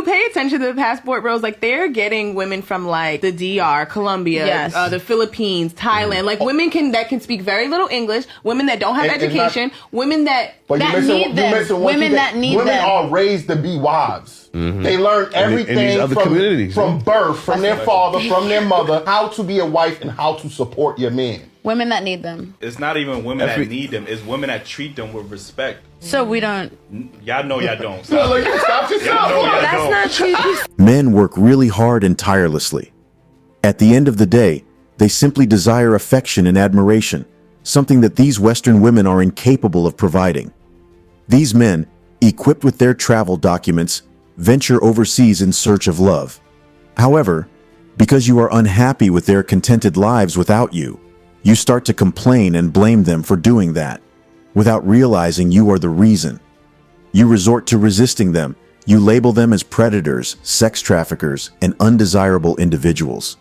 pay attention to the passport bros, like they're getting women from like the DR, Colombia, the Philippines, Thailand, like women that can speak very little English, women that don't have education, women that need them. Women that need them. Women are raised to be wives. They learn everything from birth, from their father, from their mother, how to be a wife and how to support your man. Women that need them. It's not even women that need them. It's women that treat them with respect. So we don't. Y'all know y'all don't. Stop yourself. That's not true. Men work really hard and tirelessly. At the end of the day, they simply desire affection and admiration, something that these Western women are incapable of providing. These men, equipped with their travel documents, venture overseas in search of love. However, because you are unhappy with their contented lives without you, you start to complain and blame them for doing that, without realizing you are the reason. You resort to resisting them. You label them as predators, sex traffickers, and undesirable individuals.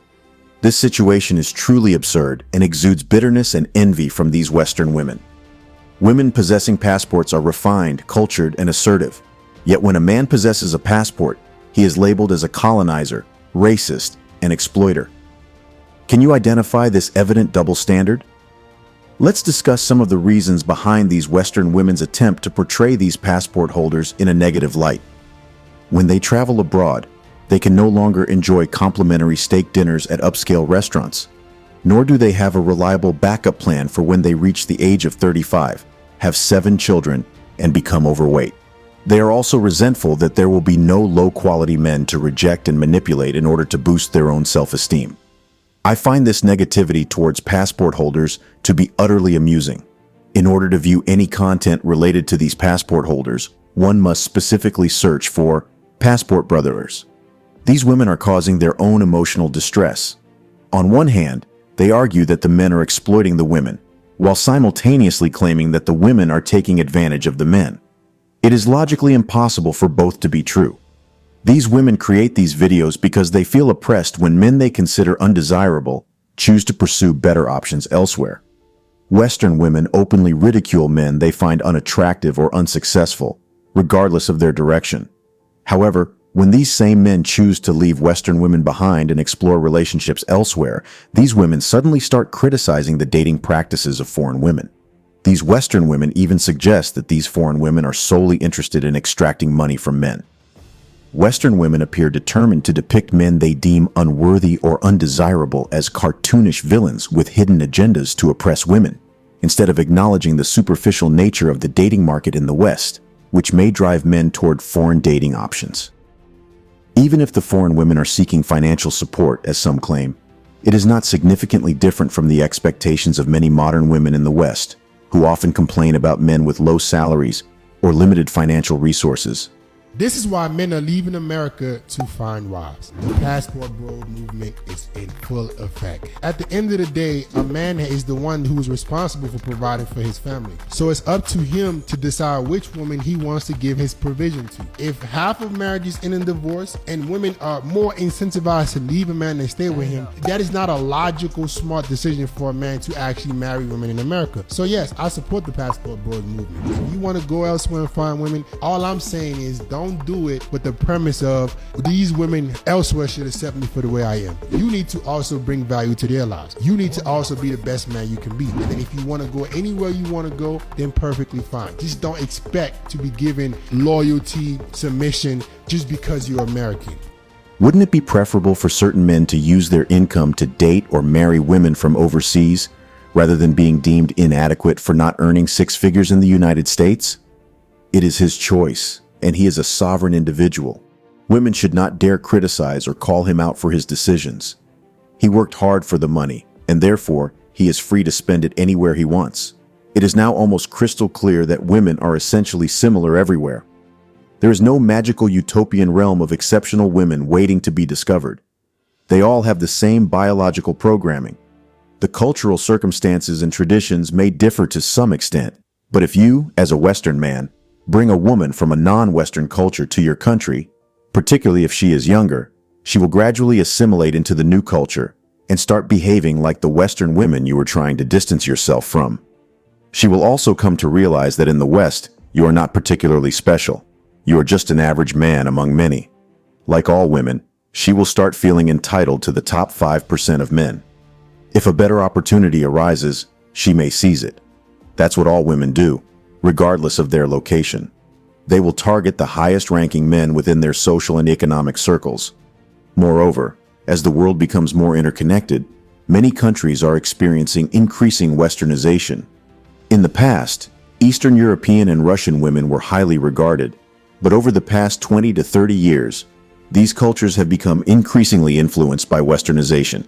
This situation is truly absurd and exudes bitterness and envy from these Western women. Women possessing passports are refined, cultured, and assertive. Yet when a man possesses a passport, he is labeled as a colonizer, racist, and exploiter. Can you identify this evident double standard? Let's discuss some of the reasons behind these Western women's attempt to portray these passport holders in a negative light. When they travel abroad, they can no longer enjoy complimentary steak dinners at upscale restaurants, nor do they have a reliable backup plan for when they reach the age of 35, have 7 children, and become overweight. They are also resentful that there will be no low-quality men to reject and manipulate in order to boost their own self-esteem. I find this negativity towards passport holders to be utterly amusing. In order to view any content related to these passport holders, one must specifically search for passport brothers. These women are causing their own emotional distress. On one hand, they argue that the men are exploiting the women, while simultaneously claiming that the women are taking advantage of the men. It is logically impossible for both to be true. These women create these videos because they feel oppressed when men they consider undesirable choose to pursue better options elsewhere. Western women openly ridicule men they find unattractive or unsuccessful, regardless of their direction. However, when these same men choose to leave Western women behind and explore relationships elsewhere, these women suddenly start criticizing the dating practices of foreign women. These Western women even suggest that these foreign women are solely interested in extracting money from men. Western women appear determined to depict men they deem unworthy or undesirable as cartoonish villains with hidden agendas to oppress women, instead of acknowledging the superficial nature of the dating market in the West, which may drive men toward foreign dating options. Even if the foreign women are seeking financial support, as some claim, it is not significantly different from the expectations of many modern women in the West, who often complain about men with low salaries or limited financial resources. This is why men are leaving America to find wives. The passport bro movement is in full effect. At the end of the day, a man is the one who is responsible for providing for his family. So it's up to him to decide which woman he wants to give his provision to. If half of marriages end in divorce and women are more incentivized to leave a man than stay with him, that is not a logical, smart decision for a man to actually marry women in America. So yes, I support the passport bro movement. If you want to go elsewhere and find women, all I'm saying is don't do it with the premise of these women elsewhere should accept me for the way I am. You need to also bring value to their lives. You need to also be the best man you can be. And then if you want to go anywhere you want to go, then perfectly fine. Just don't expect to be given loyalty, submission, just because you're American. Wouldn't it be preferable for certain men to use their income to date or marry women from overseas, rather than being deemed inadequate for not earning 6 figures in the United States? It is his choice, and he is a sovereign individual. Women should not dare criticize or call him out for his decisions. He worked hard for the money, and therefore, he is free to spend it anywhere he wants. It is now almost crystal clear that women are essentially similar everywhere. There is no magical utopian realm of exceptional women waiting to be discovered. They all have the same biological programming. The cultural circumstances and traditions may differ to some extent, but if you, as a Western man, bring a woman from a non-Western culture to your country, particularly if she is younger, she will gradually assimilate into the new culture and start behaving like the Western women you were trying to distance yourself from. She will also come to realize that in the West, you are not particularly special. You are just an average man among many. Like all women, she will start feeling entitled to the top 5% of men. If a better opportunity arises, she may seize it. That's what all women do, regardless of their location. They will target the highest-ranking men within their social and economic circles. Moreover, as the world becomes more interconnected, many countries are experiencing increasing westernization. In the past, Eastern European and Russian women were highly regarded, but over the past 20 to 30 years, these cultures have become increasingly influenced by westernization.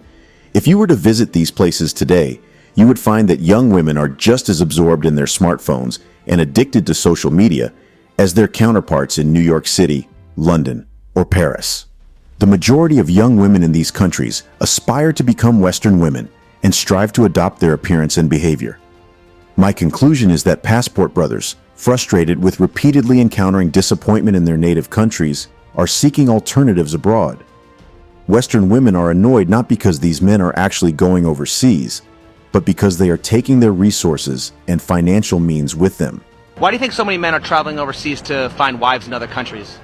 If you were to visit these places today, you would find that young women are just as absorbed in their smartphones and addicted to social media as their counterparts in New York City, London, or Paris. The majority of young women in these countries aspire to become Western women and strive to adopt their appearance and behavior. My conclusion is that passport brothers, frustrated with repeatedly encountering disappointment in their native countries, are seeking alternatives abroad. Western women are annoyed not because these men are actually going overseas, but because they are taking their resources and financial means with them. Why do you think so many men are traveling overseas to find wives in other countries?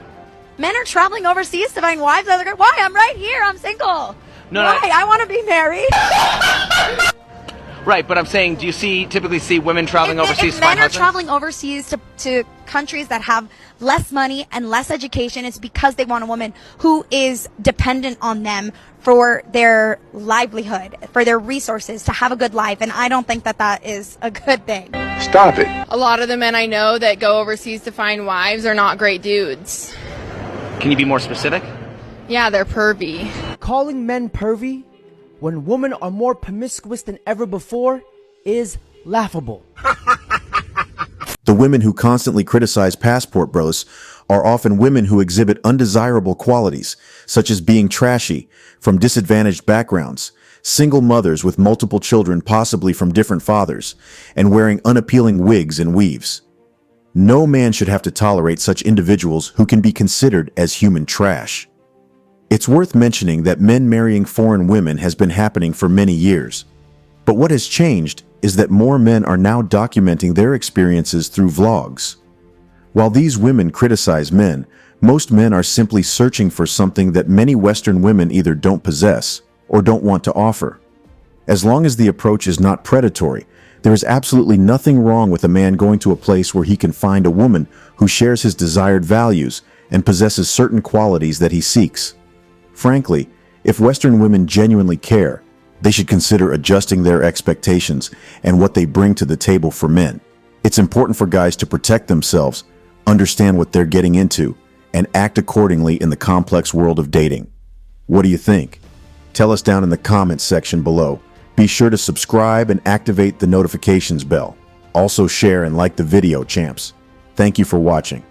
Men are traveling overseas to find wives in other countries? Why? I'm right here. I'm single. Why? I want to be married. Right, but I'm saying, do you typically see women traveling overseas to find husbands? Men are traveling overseas to countries that have less money and less education, it's because they want a woman who is dependent on them for their livelihood, for their resources, to have a good life. And I don't think that that is a good thing. Stop it. A lot of the men I know that go overseas to find wives are not great dudes. Can you be more specific? Yeah, they're pervy. Calling men pervy when women are more promiscuous than ever before is laughable. The women who constantly criticize passport bros are often women who exhibit undesirable qualities, such as being trashy, from disadvantaged backgrounds, single mothers with multiple children possibly from different fathers, and wearing unappealing wigs and weaves. No man should have to tolerate such individuals who can be considered as human trash. It's worth mentioning that men marrying foreign women has been happening for many years. But what has changed is that more men are now documenting their experiences through vlogs. While these women criticize men, most men are simply searching for something that many Western women either don't possess or don't want to offer. As long as the approach is not predatory, there is absolutely nothing wrong with a man going to a place where he can find a woman who shares his desired values and possesses certain qualities that he seeks. Frankly, if Western women genuinely care, they should consider adjusting their expectations and what they bring to the table for men. It's important for guys to protect themselves, understand what they're getting into, and act accordingly in the complex world of dating. What do you think? Tell us down in the comments section below. Be sure to subscribe and activate the notifications bell. Also share and like the video, champs. Thank you for watching.